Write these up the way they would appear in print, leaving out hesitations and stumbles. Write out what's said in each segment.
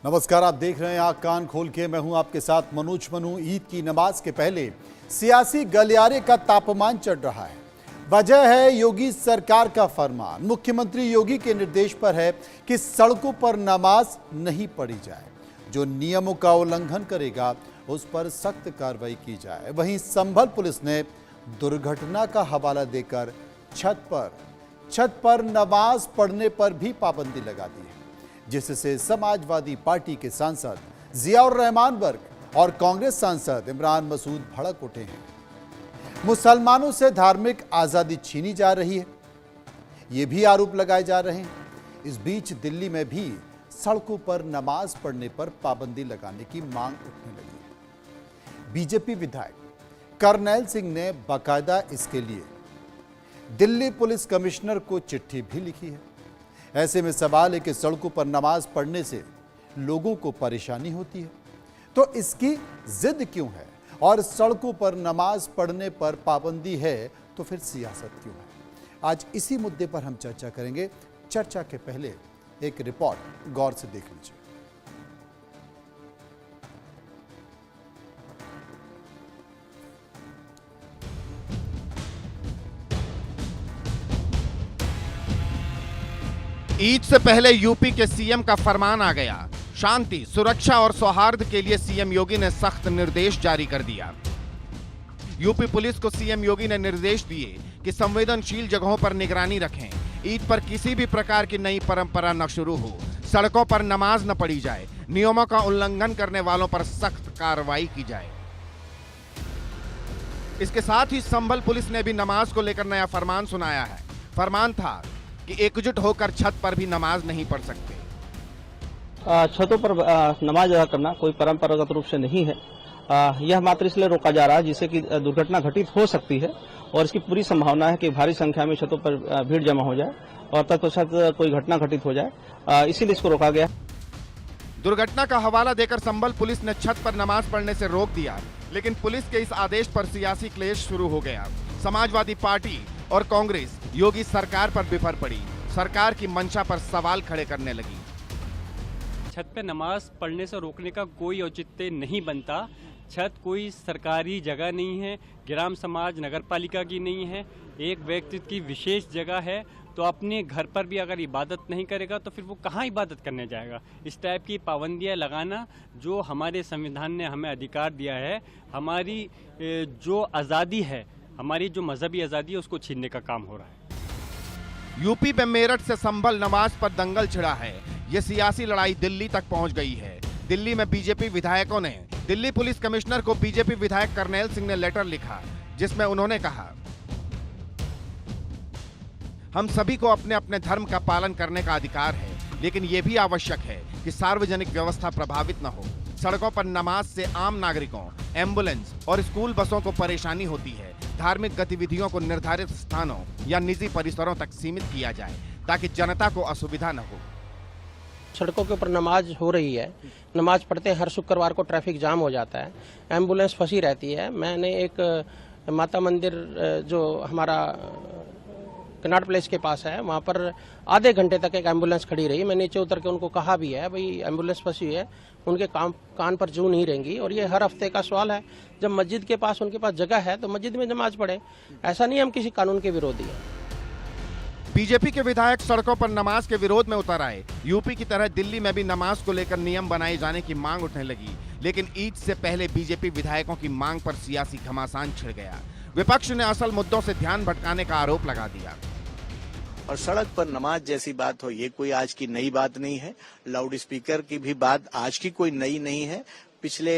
नमस्कार, आप देख रहे हैं आंख कान खोल के। मैं हूं आपके साथ मनोज मनु। ईद की नमाज के पहले सियासी गलियारे का तापमान चढ़ रहा है। वजह है योगी सरकार का फरमान। मुख्यमंत्री योगी के निर्देश पर है कि सड़कों पर नमाज नहीं पढ़ी जाए। जो नियमों का उल्लंघन करेगा उस पर सख्त कार्रवाई की जाए। वहीं संभल पुलिस ने दुर्घटना का हवाला देकर छत पर नमाज पढ़ने पर भी पाबंदी लगा दी है, जिससे समाजवादी पार्टी के सांसद जियाउर रहमान वर्ग और कांग्रेस सांसद इमरान मसूद भड़क उठे हैं। मुसलमानों से धार्मिक आजादी छीनी जा रही है, ये भी आरोप लगाए जा रहे हैं। इस बीच दिल्ली में भी सड़कों पर नमाज पढ़ने पर पाबंदी लगाने की मांग उठने लगी है। बीजेपी विधायक करनैल सिंह ने बाकायदा इसके लिए दिल्ली पुलिस कमिश्नर को चिट्ठी भी लिखी है। ऐसे में सवाल है कि सड़कों पर नमाज पढ़ने से लोगों को परेशानी होती है, तो इसकी जिद क्यों है? और सड़कों पर नमाज पढ़ने पर पाबंदी है तो फिर सियासत क्यों है? आज इसी मुद्दे पर हम चर्चा करेंगे। चर्चा के पहले एक रिपोर्ट गौर से देख लीजिए। ईद से पहले यूपी के सीएम का फरमान आ गया। शांति, सुरक्षा और सौहार्द के लिए सीएम योगी ने सख्त निर्देश जारी कर दिया। यूपी पुलिस को सीएम योगी ने निर्देश दिए कि संवेदनशील जगहों पर निगरानी रखें। ईद पर किसी भी प्रकार की नई परंपरा न शुरू हो, सड़कों पर नमाज न पढ़ी जाए, नियमों का उल्लंघन करने वालों पर सख्त कार्रवाई की जाए। इसके साथ ही संभल पुलिस ने भी नमाज को लेकर नया फरमान सुनाया है। फरमान था कि एकजुट होकर छत पर भी नमाज नहीं पढ़ सकते। छतों पर नमाज अदा करना कोई परंपरागत रूप से नहीं है। यह मात्र इसलिए रोका जा रहा है जिससे कि दुर्घटना घटित हो सकती है और इसकी पूरी संभावना है कि भारी संख्या में छतों पर भीड़ जमा हो जाए और तत्पश्चात कोई घटना घटित हो जाए, इसीलिए इसको रोका गया। दुर्घटना का हवाला देकर संभल पुलिस ने छत पर नमाज पढ़ने से रोक दिया, लेकिन पुलिस के इस आदेश पर सियासी क्लेश शुरू हो गया। समाजवादी पार्टी और कांग्रेस योगी सरकार पर बिफर पड़ी, सरकार की मंशा पर सवाल खड़े करने लगी। छत पे नमाज पढ़ने से रोकने का कोई औचित्य नहीं बनता। छत कोई सरकारी जगह नहीं है, ग्राम समाज नगर पालिका की नहीं है, एक व्यक्ति की विशेष जगह है। तो अपने घर पर भी अगर इबादत नहीं करेगा तो फिर वो कहाँ इबादत करने जाएगा? इस टाइप की पाबंदियाँ लगाना जो हमारे संविधान ने हमें अधिकार दिया है, हमारी जो आज़ादी है, हमारी जो मजहबी आज़ादी है, उसको छीनने का काम हो रहा है। यूपी में मेरठ से संभल नमाज पर दंगल छिड़ा है। ये सियासी लड़ाई दिल्ली तक पहुंच गई है। दिल्ली में बीजेपी विधायकों ने दिल्ली पुलिस कमिश्नर को बीजेपी विधायक करनैल सिंह ने लेटर लिखा, जिसमें उन्होंने कहा, हम सभी को अपने अपने धर्म का पालन करने का अधिकार है, लेकिन यह भी आवश्यक है कि सार्वजनिक व्यवस्था प्रभावित न हो। सड़कों पर नमाज से आम नागरिकों, एम्बुलेंस और स्कूल बसों को परेशानी होती है। धार्मिक गतिविधियों को निर्धारित स्थानों या निजी परिसरों तक सीमित किया जाए ताकि जनता को असुविधा न हो। सड़कों के ऊपर नमाज हो रही है, नमाज पढ़ते हैं, हर शुक्रवार को ट्रैफिक जाम हो जाता है, एम्बुलेंस फंसी रहती है। मैंने एक माता मंदिर जो हमारा कनाट प्लेस के पास है, वहाँ पर आधे घंटे तक एक एम्बुलेंस खड़ी रही। मैं नीचे उतर के उनको कहा भी है, भाई एम्बुलेंस फंसी है, उनके कान पर जू नहीं रहेंगी। और ये हर हफ्ते का सवाल है। जब मस्जिद के पास उनके पास जगह है तो मस्जिद में नमाज पढ़े। ऐसा नहीं हम किसी कानून के विरोधी हैं। बीजेपी के विधायक सड़कों पर नमाज के विरोध में उतर आए। यूपी की तरह दिल्ली में भी नमाज को लेकर नियम बनाए जाने की मांग उठने लगी, लेकिन ईद से पहले बीजेपी विधायकों की मांग पर सियासी घमासान छिड़ गया। विपक्ष ने असल मुद्दों से ध्यान भटकाने का आरोप लगा दिया। और सड़क पर नमाज जैसी बात हो, ये कोई आज की नई बात नहीं है। लाउड स्पीकर की भी बात आज की कोई नई नहीं है। पिछले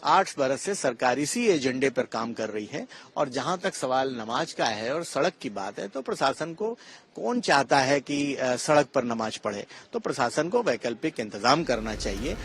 8 बरस से सरकार इसी एजेंडे पर काम कर रही है। और जहां तक सवाल नमाज का है और सड़क की बात है, तो प्रशासन को कौन चाहता है कि सड़क पर नमाज पढ़े? तो प्रशासन को वैकल्पिक इंतजाम करना चाहिए।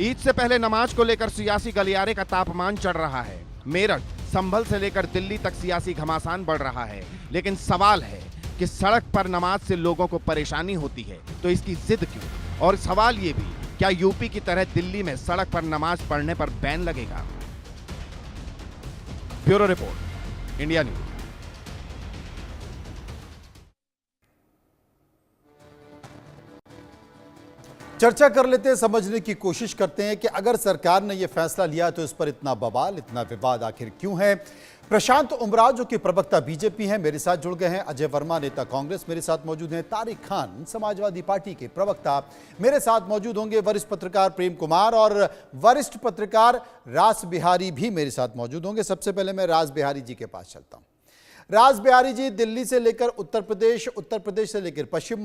ईद से पहले नमाज को लेकर सियासी गलियारे का तापमान चढ़ रहा है। मेरठ, संभल से लेकर दिल्ली तक सियासी घमासान बढ़ रहा है, लेकिन सवाल है कि सड़क पर नमाज से लोगों को परेशानी होती है, तो इसकी जिद क्यों? और सवाल ये भी, क्या यूपी की तरह दिल्ली में सड़क पर नमाज पढ़ने पर बैन लगेगा? Bureau report, India news. चर्चा कर लेते हैं, समझने की कोशिश करते हैं कि अगर सरकार ने यह फैसला लिया तो इस पर इतना बवाल, इतना विवाद आखिर क्यों है। प्रशांत उमराव जो कि प्रवक्ता बीजेपी हैं, मेरे साथ जुड़ गए हैं। अजय वर्मा नेता कांग्रेस मेरे साथ मौजूद हैं। तारिक खान समाजवादी पार्टी के प्रवक्ता मेरे साथ मौजूद होंगे। वरिष्ठ पत्रकार प्रेम कुमार और वरिष्ठ पत्रकार रास बिहारी भी मेरे साथ मौजूद होंगे। सबसे पहले मैं रास बिहारी जी के पास चलता हूं। राज बिहारी जी, दिल्ली से लेकर उत्तर प्रदेश से लेकर पश्चिम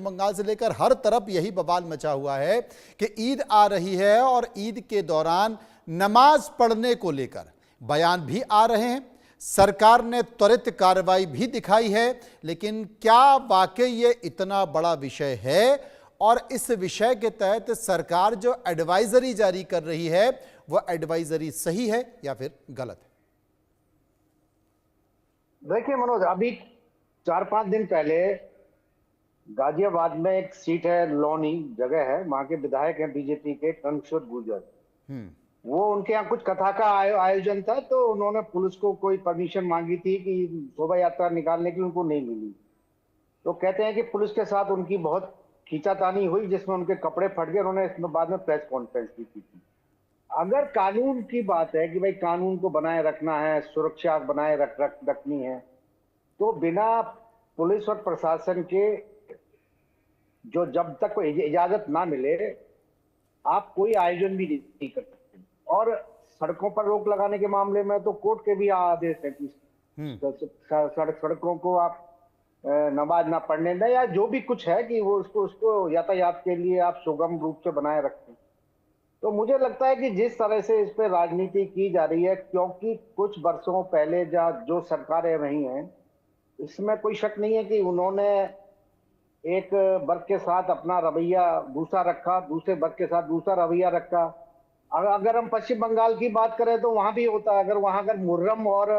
बंगाल से लेकर हर तरफ यही बवाल मचा हुआ है कि ईद आ रही है और ईद के दौरान नमाज पढ़ने को लेकर बयान भी आ रहे हैं। सरकार ने त्वरित कार्रवाई भी दिखाई है, लेकिन क्या वाकई ये इतना बड़ा विषय है और इस विषय के तहत सरकार जो एडवाइजरी जारी कर रही है वह एडवाइजरी सही है या फिर गलत है? देखिए मनोज, अभी 4-5 दिन पहले गाजियाबाद में एक सीट है, लोनी जगह है, वहां के विधायक हैं बीजेपी के कनकिशोर गुर्जर। वो उनके यहाँ कुछ कथा का आयोजन था, तो उन्होंने पुलिस को कोई परमिशन मांगी थी कि शोभा यात्रा निकालने की, उनको नहीं मिली। तो कहते हैं कि पुलिस के साथ उनकी बहुत खींचातानी हुई, जिसमें उनके कपड़े फट गए। उन्होंने इसमें बाद में प्रेस कॉन्फ्रेंस भी की थी। अगर कानून की बात है कि भाई कानून को बनाए रखना है, सुरक्षा बनाए रखनी है, तो बिना पुलिस और प्रशासन के जो जब तक कोई इजाजत ना मिले आप कोई आयोजन भी नहीं कर सकते। और सड़कों पर रोक लगाने के मामले में तो कोर्ट के भी आदेश है कि सड़कों को आप नमाज ना पढ़ने दें या जो भी कुछ है कि वो उसको यातायात के लिए आप सुगम रूप से बनाए रखें। तो मुझे लगता है कि जिस तरह से इस पे राजनीति की जा रही है, क्योंकि कुछ वर्षों पहले जो सरकारें रही हैं, इसमें कोई शक नहीं है कि उन्होंने एक वर्ग के साथ अपना रवैया दूसरा रखा, दूसरे वर्ग के साथ दूसरा रवैया रखा। अगर हम पश्चिम बंगाल की बात करें तो वहां भी होता है। अगर मुहर्रम और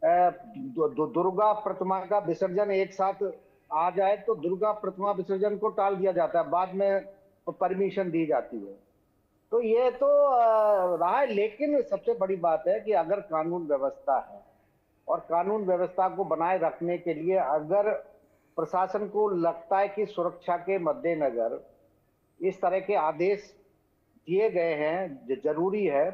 दुर्गा प्रतिमा का विसर्जन एक साथ आ जाए तो दुर्गा प्रतिमा विसर्जन को टाल दिया जाता है, बाद में परमिशन दी जाती है। तो ये तो रहा है, लेकिन सबसे बड़ी बात है कि अगर कानून व्यवस्था है और कानून व्यवस्था को बनाए रखने के लिए अगर प्रशासन को लगता है कि सुरक्षा के मद्देनजर इस तरह के आदेश दिए गए हैं जो जरूरी है,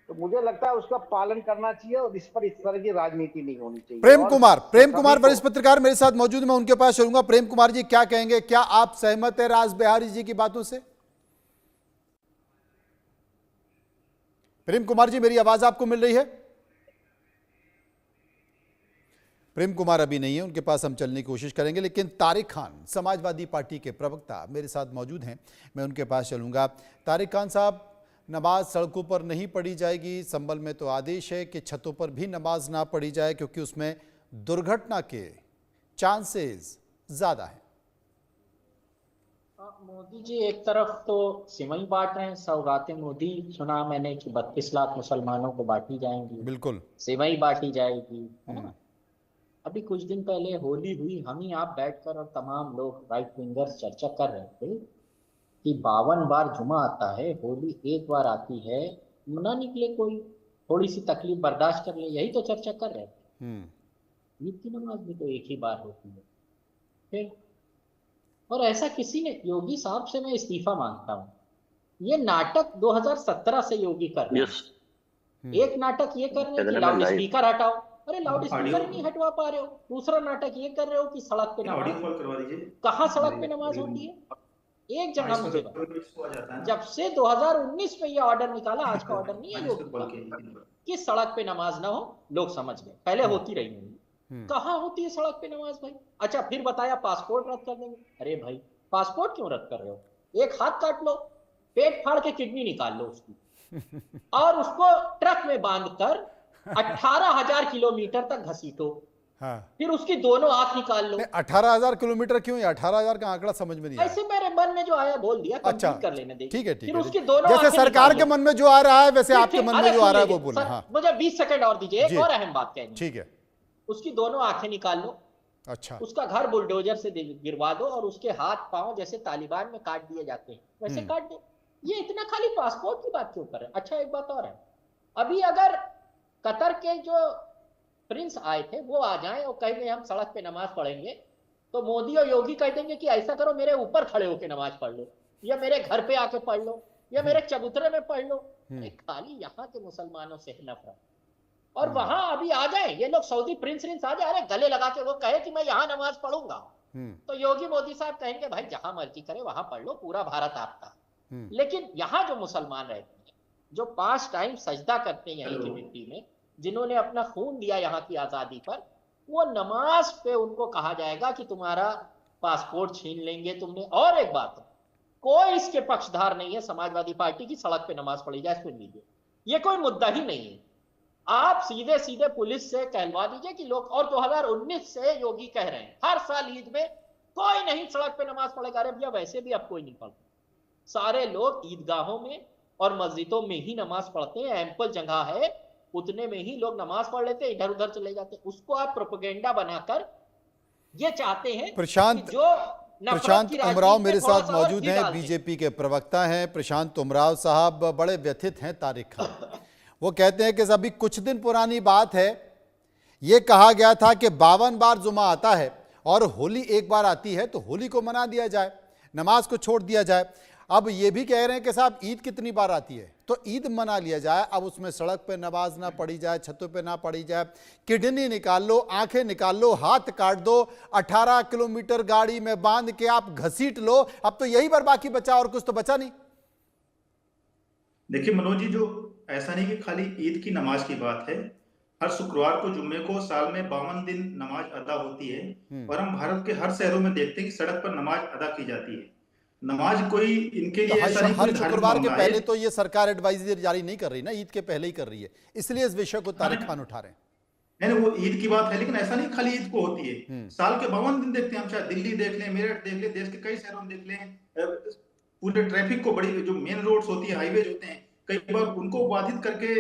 तो मुझे लगता है उसका पालन करना चाहिए और इस पर इस तरह की राजनीति नहीं होनी चाहिए। प्रेम कुमार वरिष्ठ पत्रकार मेरे साथ मौजूद है, मैं उनके पास चलूंगा। प्रेम कुमार जी, क्या कहेंगे? क्या आप सहमत है राज बिहारी जी की बातों से? प्रेम कुमार जी, मेरी आवाज आपको मिल रही है? प्रेम कुमार अभी नहीं है, उनके पास हम चलने की कोशिश करेंगे। लेकिन तारिक खान समाजवादी पार्टी के प्रवक्ता मेरे साथ मौजूद हैं, मैं उनके पास चलूंगा। तारिक खान साहब, नमाज सड़कों पर नहीं पढ़ी जाएगी, संभल में तो आदेश है कि छतों पर भी नमाज ना पढ़ी जाए क्योंकि उसमें दुर्घटना के चांसेस ज्यादा हैं। मोदी जी एक तरफ तो सिमई बांट रहे हैं, सौगातें मोदी सुना मैंने कि 32 लाख मुसलमानों को बांटी जाएंगी, बिल्कुल सिमई बांटी जाएगी, है ना। अभी कुछ दिन पहले होली हुई, हम ही आप बैठकर और तमाम लोग राइट विंगर्स चर्चा कर रहे थे कि 52 बार जुमा आता है, होली एक बार आती है, ना निकले कोई, थोड़ी सी तकलीफ बर्दाश्त कर ले, यही तो चर्चा कर रहे थे। ईद की नमाज भी तो एक ही बार होती है फिर। और ऐसा किसी ने, योगी साहब से मैं इस्तीफा मांगता हूँ, ये नाटक 2017 से योगी कर रहे हैं। एक नाटक ये कर रहे हैं कि लाउड स्पीकर हटाओ, अरे लाउड स्पीकर नहीं हटवा पा रहे हो। दूसरा नाटक ये कर रहे हो कि सड़क पे नमाज, कहाँ सड़क पे नमाज होती है? एक जगह मुझे जब से 2019 में ये ऑर्डर निकाला, आज का ऑर्डर नहीं है योगी कि सड़क पे नमाज ना हो, लोग समझ गए, पहले होती रही होंगी। कहाँ होती है सड़क पे नमाज भाई? अच्छा, फिर बताया पासपोर्ट रद्द कर देंगे। अरे भाई, पासपोर्ट क्यों रद्द कर रहे हो? एक हाथ काट लो, पेट फाड़ के किडनी निकाल लो उसकी और उसको ट्रक में बांधकर 18,000 किलोमीटर तक घसीटो। हाँ। फिर उसकी दोनों आंख निकाल लो। 18,000 किलोमीटर क्यों? 18,000 का आंकड़ा समझ में नहीं आया। ऐसे मेरे मन में जो आया बोल दिया, अच्छा कर लेने दे। ठीक है, फिर उसकी दोनों जैसे सरकार के मन में जो आ रहा है वैसे आपके मन में जो आ रहा है वो बोलो। हाँ। मुझे 20 सेकंड और दीजिए, एक और अहम बात कहनी। ठीक है। उसकी दोनों आंखें निकाल लो, अच्छा, उसका घर बुलडोजर से गिरवा दो और उसके हाथ पांव जैसे तालिबान में काट दिए जाते हैं वैसे काट दो। ये इतना खाली पासपोर्ट की बात क्यों कर रहे हैं? अच्छा, एक बात और है, अभी अगर कतर के जो प्रिंस आए थे वो आ जाएं और कहेंगे हम सड़क पे नमाज पढ़ेंगे, तो मोदी और योगी कह देंगे कि ऐसा करो मेरे ऊपर खड़े होकर नमाज पढ़ लो। या मेरे घर पे आके पढ़ लो, या मेरे चबूतरे में पढ़ लो। खाली यहाँ के मुसलमानों से है नफरत। और वहां अभी आ गए ये लोग, सऊदी प्रिंस आ जाए, अरे गले लगा के वो कहे कि मैं यहाँ नमाज पढ़ूंगा, तो योगी मोदी साहब कहेंगे भाई जहां मर्जी करे वहां पढ़ लो, पूरा भारत आपका। लेकिन यहाँ जो मुसलमान रहते हैं, जो 5 टाइम सजदा करते हैं यहीं की मिट्टी में, जिन्होंने अपना खून दिया यहाँ की आजादी पर, वो नमाज पे उनको कहा जाएगा कि तुम्हारा पासपोर्ट छीन लेंगे तुमने। और एक बात, कोई इसके पक्षधार नहीं है समाजवादी पार्टी की सड़क पे नमाज पढ़ी जाए, सुन लीजिए, ये कोई मुद्दा ही नहीं है। आप सीधे सीधे पुलिस से कहलवा दीजिए कि लोग, और 2019 से योगी कह रहे हैं हर साल ईद में कोई नहीं सड़क पे नमाज पढ़ेगा। अरे भैया वैसे भी अब कोई नहीं पढ़ता, सारे लोग ईदगाहों में और मस्जिदों में ही नमाज पढ़ते हैं, एम्पल जगह है, उतने में ही लोग नमाज पढ़ लेते हैं, इधर उधर चले जाते हैं। उसको आप प्रोपेगेंडा बनाकर ये चाहते हैं प्रशांत उमराव मेरे साथ मौजूद हैं, बीजेपी के प्रवक्ता हैं। प्रशांत उमराव साहब बड़े व्यथित हैं तारिक खान। वो कहते हैं कि अभी कुछ दिन पुरानी बात है, ये कहा गया था कि 52 बार जुमा आता है और होली एक बार आती है तो होली को मना दिया जाए, नमाज को छोड़ दिया जाए। अब ये भी कह रहे हैं कि साहब ईद कितनी बार आती है तो ईद मना लिया जाए, अब उसमें सड़क पे नमाज ना पढ़ी जाए, छतों पे ना पढ़ी जाए, किडनी निकाल लो, आंखें निकाल लो, हाथ काट दो, 18 किलोमीटर गाड़ी में बांध के आप घसीट लो, अब तो यही बार बाकी बचा और कुछ तो बचा नहीं। देखिए मनोज जी, जो ऐसा नहीं कि खाली ईद की नमाज की बात है, हर शुक्रवार को जुम्मे को साल में 52 दिन नमाज अदा होती है और हम भारत के हर शहरों में देखते हैं कि सड़क पर नमाज अदा की जाती है। नमाज कोई इनके लिए ऐसा नहीं, हर शुक्रवार के पहले तो ये सरकार एडवाइजरी जारी नहीं कर रही ना, ईद के पहले ही कर रही है, इसलिए इस विषय को तारिक खान उठा रहे हैं। नहीं, वो ईद की बात है, लेकिन ऐसा नहीं खाली ईद को होती है, साल के 52 दिन देखते हैं हम, चाहे दिल्ली देख लें, मेरठ देख लें, देश के कई शहरों में देख लें, पूरे ट्रैफिक को, बड़ी जो मेन रोड्स होती है, हाईवेज होते हैं, कई बार उनको बाधित करके